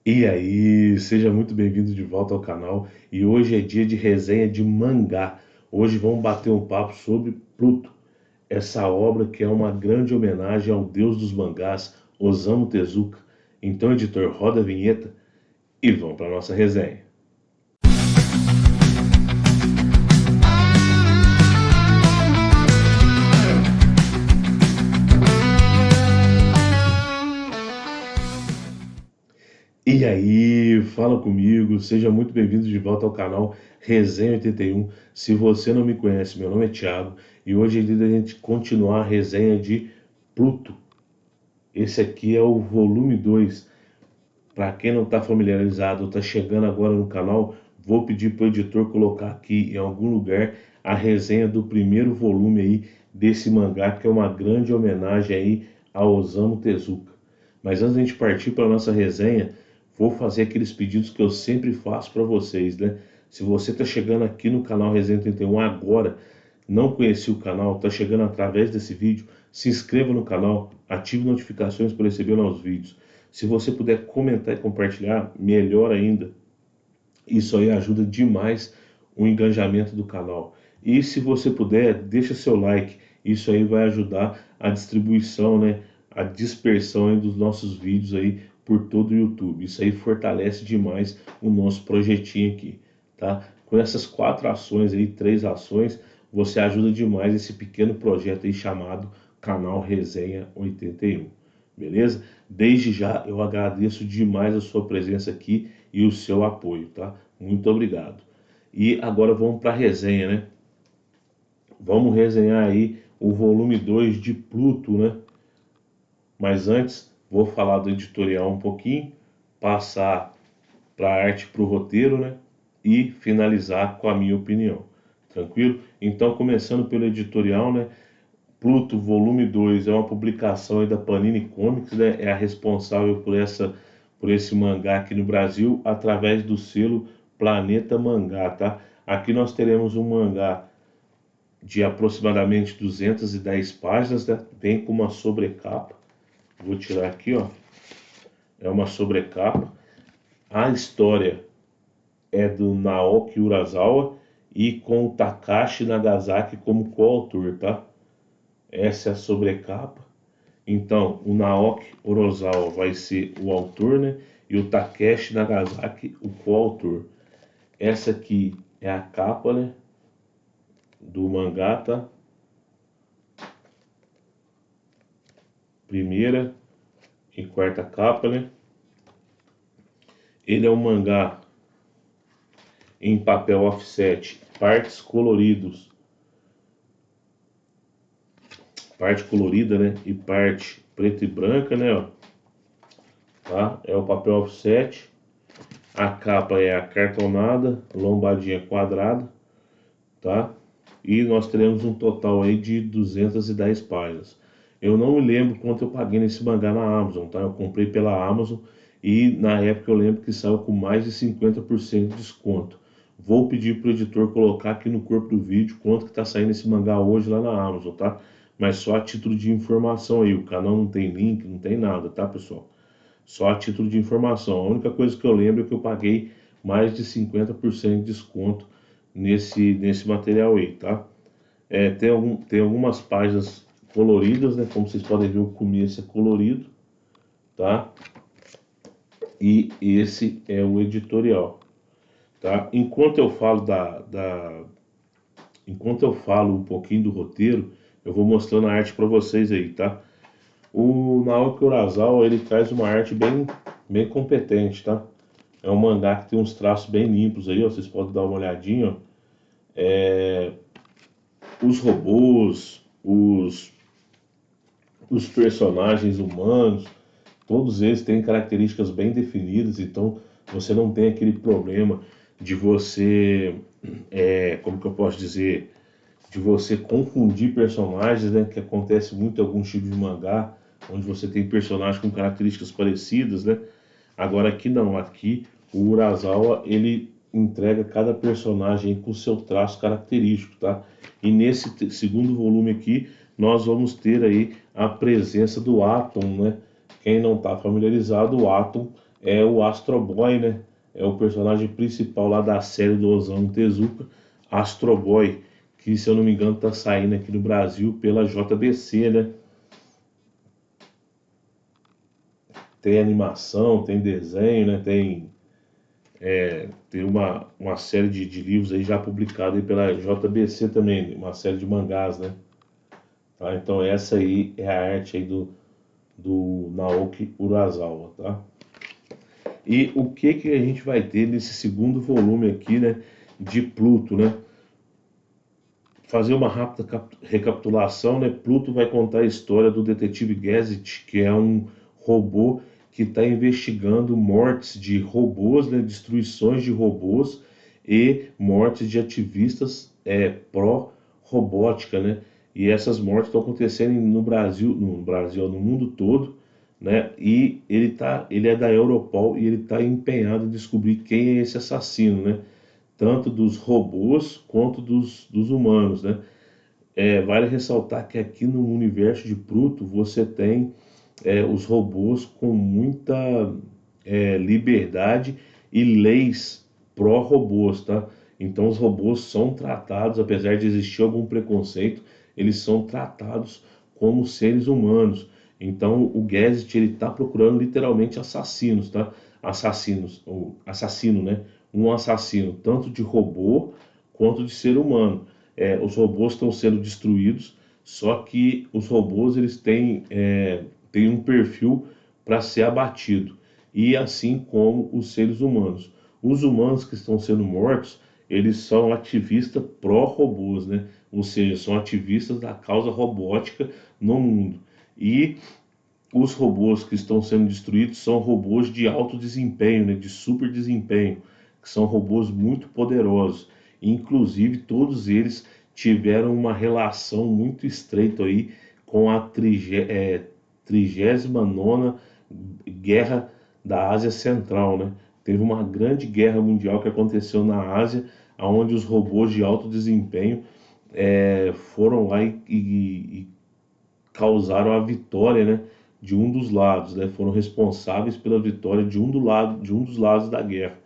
E aí, seja muito bem-vindo de volta ao canal. E hoje é dia de resenha de mangá. Hoje vamos bater um papo sobre Pluto, essa obra que é uma grande homenagem ao deus dos mangás, Osamu Tezuka. Então, editor, roda a vinheta e vamos para nossa resenha. E aí, fala comigo, seja muito bem-vindo de volta ao canal Resenha 81. Se você não me conhece, meu nome é Thiago e hoje é dia da gente continuar a resenha de Pluto. Esse aqui é o volume 2. Para quem não está familiarizado, está chegando agora no canal, vou pedir para o editor colocar aqui em algum lugar a resenha do primeiro volume aí desse mangá, que é uma grande homenagem aí a Osamu Tezuka. Mas antes de a gente partir para a nossa resenha, vou fazer aqueles pedidos que eu sempre faço para vocês, né? Se você está chegando aqui no canal Resenha 31 agora, não conhecia o canal, está chegando através desse vídeo, se inscreva no canal, ative notificações para receber novos vídeos. Se você puder comentar e compartilhar, melhor ainda. Isso aí ajuda demais o engajamento do canal. E se você puder, deixa seu like. Isso aí vai ajudar a distribuição, né, a dispersão aí dos nossos vídeos aí por todo o YouTube. Isso aí fortalece demais o nosso projetinho aqui, tá? Com essas 4 ações aí, 3 ações, você ajuda demais esse pequeno projeto aí chamado Canal Resenha 81. Beleza? Desde já eu agradeço demais a sua presença aqui e o seu apoio, tá? Muito obrigado. E agora vamos para a resenha, né? Vamos resenhar aí o volume 2 de Pluto, né? Mas antes, vou falar do editorial um pouquinho, passar para a arte, para o roteiro, né? E finalizar com a minha opinião. Tranquilo? Então, começando pelo editorial, né? Pluto, volume 2, é uma publicação aí da Panini Comics, né? É a responsável por esse mangá aqui no Brasil, através do selo Planeta Mangá, tá? Aqui nós teremos um mangá de aproximadamente 210 páginas, né? Vem com uma sobrecapa. Vou tirar aqui, ó. É uma sobrecapa. A história é do Naoki Urasawa e com o Takashi Nagasaki como coautor, tá? Essa é a sobrecapa. Então, o Naoki Urasawa vai ser o autor, né? E o Takeshi Nagasaki o coautor. Essa aqui é a capa, né? Do mangá, tá? Primeira e quarta capa, né? Ele é um mangá em papel offset, partes coloridos, parte colorida, né? E parte preta e branca, né? Ó, tá? É o papel offset. A capa é acartonada, lombadinha quadrada, tá? E nós teremos um total aí de 210 páginas. Eu não me lembro quanto eu paguei nesse mangá na Amazon, tá? Eu comprei pela Amazon e na época eu lembro que saiu com mais de 50% de desconto. Vou pedir pro editor colocar aqui no corpo do vídeo quanto que tá saindo esse mangá hoje lá na Amazon, tá? Mas só a título de informação aí, o canal não tem link, não tem nada, tá, pessoal? Só a título de informação. A única coisa que eu lembro é que eu paguei mais de 50% de desconto nesse material aí, tá? Tem algumas páginas coloridas, né? Como vocês podem ver, o começo é colorido, tá? E esse é o editorial, tá? Enquanto eu falo um pouquinho do roteiro, eu vou mostrando a arte para vocês aí, tá? O Naoki Urasawa, ele traz uma arte bem competente, tá? É um mangá que tem uns traços bem limpos aí, ó, vocês podem dar uma olhadinha, ó. Os robôs, os personagens humanos, todos eles têm características bem definidas, então você não tem aquele problema de você, como que eu posso dizer, de você confundir personagens, né, que acontece muito em alguns tipos de mangá, onde você tem personagens com características parecidas, né? Agora aqui não, aqui o Urasawa ele entrega cada personagem com seu traço característico, tá? E nesse segundo volume aqui nós vamos ter aí a presença do Atom, né? Quem não está familiarizado, o Atom é o Astro Boy, né? É o personagem principal lá da série do Osamu Tezuka, Astro Boy, que se eu não me engano tá saindo aqui no Brasil pela JBC, né? Tem animação, tem desenho, né? Tem uma série de livros aí já publicada aí pela JBC também, uma série de mangás, né? Tá? Então essa aí é a arte aí do Naoki Urasawa, tá? E o que que a gente vai ter nesse segundo volume aqui, né, de Pluto, né? Fazer uma rápida recapitulação, né? Pluto vai contar a história do detetive Gazet, que é um robô que está investigando mortes de robôs, né? Destruições de robôs e mortes de ativistas pró-robótica, né? E essas mortes estão acontecendo no mundo todo, né? E ele é da Europol e ele está empenhado em descobrir quem é esse assassino, né? Tanto dos robôs quanto dos humanos, né? Vale ressaltar que aqui no universo de Pluto você tem os robôs com muita liberdade e leis pró-robôs, tá? Então os robôs são tratados, apesar de existir algum preconceito, eles são tratados como seres humanos. Então o Gazet ele está procurando literalmente assassinos, tá? Assassinos, ou assassino, né? Um assassino tanto de robô quanto de ser humano. Os robôs estão sendo destruídos, só que os robôs eles têm um perfil para ser abatido, e assim como os seres humanos. Os humanos que estão sendo mortos, eles são ativistas pró-robôs, né? Ou seja, são ativistas da causa robótica no mundo. E os robôs que estão sendo destruídos são robôs de alto desempenho, né? De super desempenho, que são robôs muito poderosos. Inclusive, todos eles tiveram uma relação muito estreita aí com a 39ª Guerra da Ásia Central, né? Teve uma grande guerra mundial que aconteceu na Ásia, onde os robôs de alto desempenho foram lá e causaram a vitória, né, de um dos lados, né? Foram responsáveis pela vitória de um dos lados da guerra.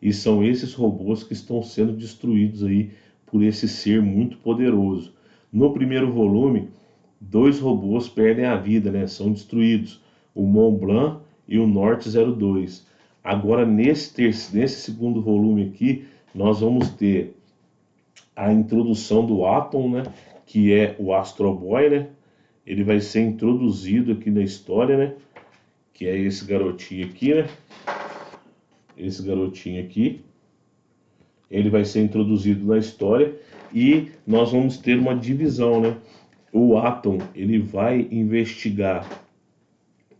E são esses robôs que estão sendo destruídos aí por esse ser muito poderoso. No primeiro volume, dois robôs perdem a vida, né? São destruídos, o Mont Blanc e o Norte 02. Agora, nesse segundo volume aqui, nós vamos ter a introdução do Atom, né? Que é o Astro Boy, né? Ele vai ser introduzido aqui na história, né? Que é esse garotinho aqui, né? Esse garotinho aqui. Ele vai ser introduzido na história e nós vamos ter uma divisão, né? O Atom, ele vai investigar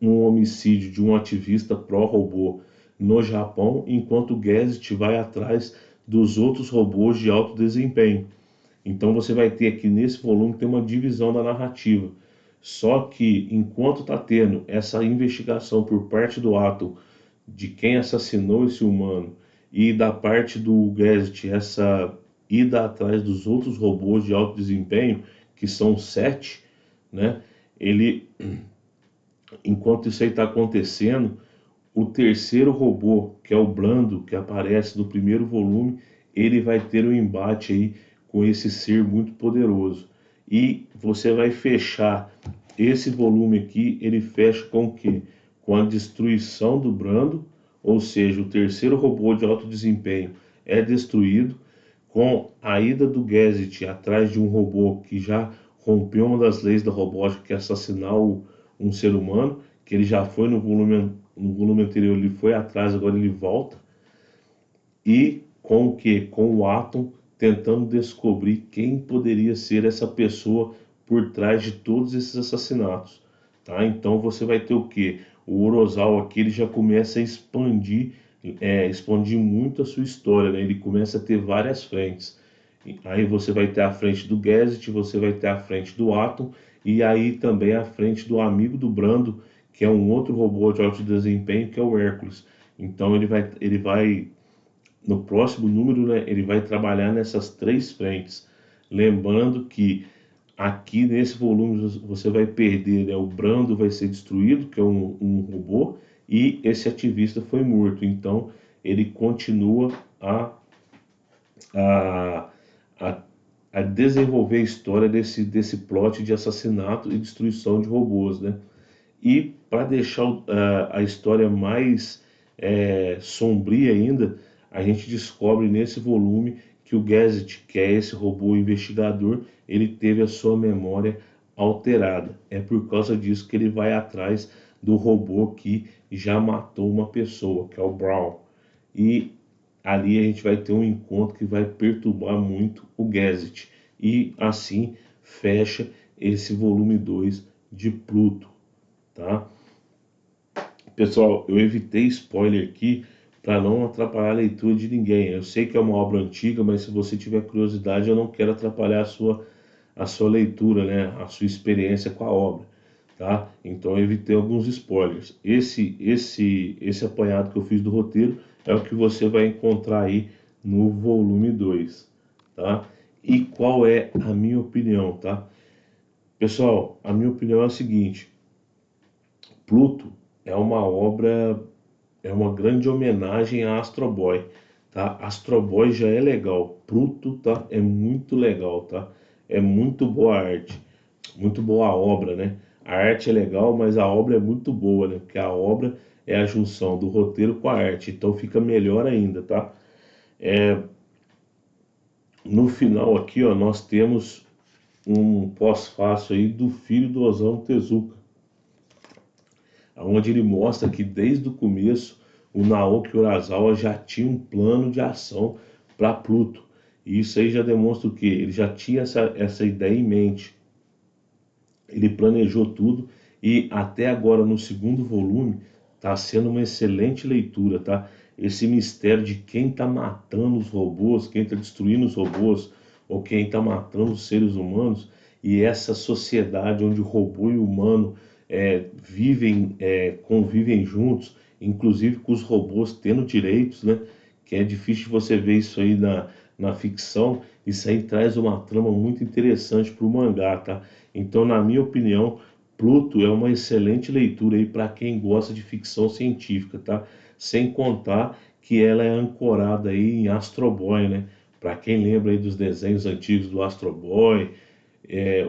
um homicídio de um ativista pró-robô no Japão, enquanto o Gazet vai atrás dos outros robôs de alto desempenho. Então você vai ter aqui nesse volume tem uma divisão da narrativa. Só que enquanto está tendo essa investigação por parte do Atom de quem assassinou esse humano e da parte do Gazet essa ida atrás dos outros robôs de alto desempenho, que são 7, né? Ele, enquanto isso aí está acontecendo, o terceiro robô, que é o Blando, que aparece no primeiro volume, ele vai ter um embate aí com esse ser muito poderoso. E você vai fechar esse volume aqui, ele fecha com o quê? Com a destruição do Brando, ou seja, o terceiro robô de alto desempenho é destruído, com a ida do Gazet atrás de um robô que já rompeu uma das leis da robótica, que é assassinar um ser humano, que ele já foi no volume anterior, ele foi atrás, agora ele volta. E com o que? Com o Atom tentando descobrir quem poderia ser essa pessoa por trás de todos esses assassinatos, tá? Então você vai ter o que? O Urasawa aqui ele já começa a expandir muito a sua história, né? Ele começa a ter várias frentes. Aí você vai ter a frente do Gazet, você vai ter a frente do Atom e aí também a frente do amigo do Brando, que é um outro robô de alto desempenho, que é o Hércules. Então ele vai no próximo número, né, ele vai trabalhar nessas três frentes. Lembrando que aqui nesse volume você vai perder, né, o Brando vai ser destruído, que é um robô, e esse ativista foi morto. Então ele continua a, a, a desenvolver a história desse plot de assassinato e destruição de robôs, né? E para deixar a história mais sombria ainda, a gente descobre nesse volume que o Gazet, que é esse robô investigador, ele teve a sua memória alterada. É por causa disso que ele vai atrás do robô que já matou uma pessoa, que é o Brown. E ali a gente vai ter um encontro que vai perturbar muito o Gazet. E assim fecha esse volume 2 de Pluto, tá? Pessoal, eu evitei spoiler aqui para não atrapalhar a leitura de ninguém. Eu sei que é uma obra antiga, mas se você tiver curiosidade, eu não quero atrapalhar a sua leitura, né? A sua experiência com a obra, tá? Então eu evitei alguns spoilers. Esse apanhado que eu fiz do roteiro é o que você vai encontrar aí no volume 2, tá? E qual é a minha opinião, tá? Pessoal, a minha opinião é a seguinte: Pluto é uma obra, é uma grande homenagem a Astro Boy, tá? Astro Boy já é legal, Pluto, tá? É muito legal, tá? É muito boa a arte, muito boa a obra, né? A arte é legal, mas a obra é muito boa, né? Porque a obra é a junção do roteiro com a arte, então fica melhor ainda, tá? No final aqui, ó, nós temos um pós-fácil aí do filho do Osamu Tezuka, onde ele mostra que desde o começo o Naoki Urasawa já tinha um plano de ação para Pluto. E isso aí já demonstra o que? Ele já tinha essa ideia em mente. Ele planejou tudo e até agora no segundo volume está sendo uma excelente leitura, tá? Esse mistério de quem está matando os robôs, quem está destruindo os robôs ou quem está matando os seres humanos, e essa sociedade onde o robô e o humano convivem juntos, inclusive com os robôs tendo direitos, né? Que é difícil você ver isso aí na ficção. Isso aí traz uma trama muito interessante para o mangá, tá? Então, na minha opinião, Pluto é uma excelente leitura aí para quem gosta de ficção científica, tá? Sem contar que ela é ancorada aí em Astro Boy, né? Para quem lembra aí dos desenhos antigos do Astro Boy,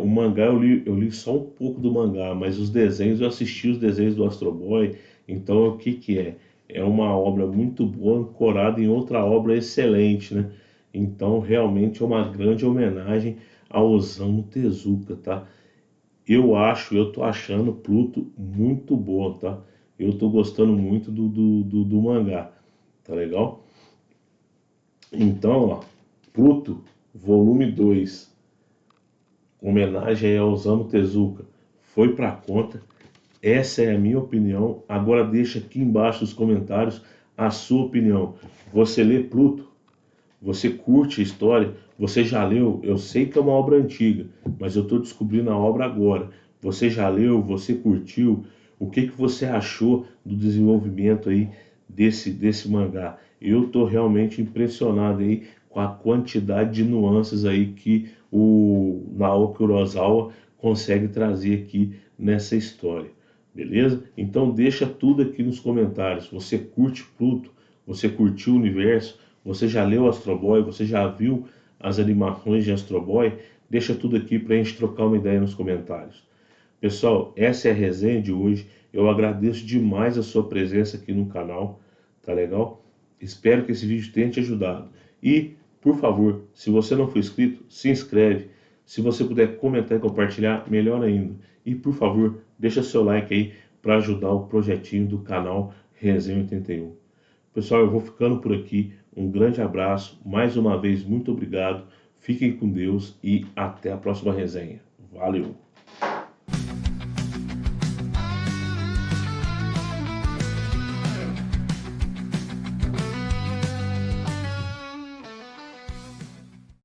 o mangá eu li só um pouco do mangá, mas os desenhos eu assisti os desenhos do Astro Boy. Então o que que é? É uma obra muito boa ancorada em outra obra excelente, né? Então realmente é uma grande homenagem ao Osamu Tezuka, tá? Eu tô achando Pluto muito bom, tá? Eu tô gostando muito do mangá, tá legal? Então, ó, Pluto, volume 2, homenagem ao Osamu Tezuka, foi pra conta. Essa é a minha opinião. Agora deixa aqui embaixo nos comentários a sua opinião. Você lê Pluto? Você curte a história? Você já leu? Eu sei que é uma obra antiga, mas eu estou descobrindo a obra agora. Você já leu? Você curtiu? O que que você achou do desenvolvimento aí desse mangá? Eu estou realmente impressionado aí com a quantidade de nuances aí que o Naoki Urasawa consegue trazer aqui nessa história. Beleza? Então deixa tudo aqui nos comentários. Você curte Pluto? Você curtiu o universo? Você já leu Astro Boy? Você já viu as animações de Astro Boy? Deixa tudo aqui para a gente trocar uma ideia nos comentários. Pessoal, essa é a resenha de hoje. Eu agradeço demais a sua presença aqui no canal, tá legal? Espero que esse vídeo tenha te ajudado. E, por favor, se você não for inscrito, se inscreve. Se você puder comentar e compartilhar, melhor ainda. E, por favor, deixa seu like aí para ajudar o projetinho do canal Resenha 81. Pessoal, eu vou ficando por aqui. Um grande abraço. Mais uma vez, muito obrigado. Fiquem com Deus e até a próxima resenha. Valeu!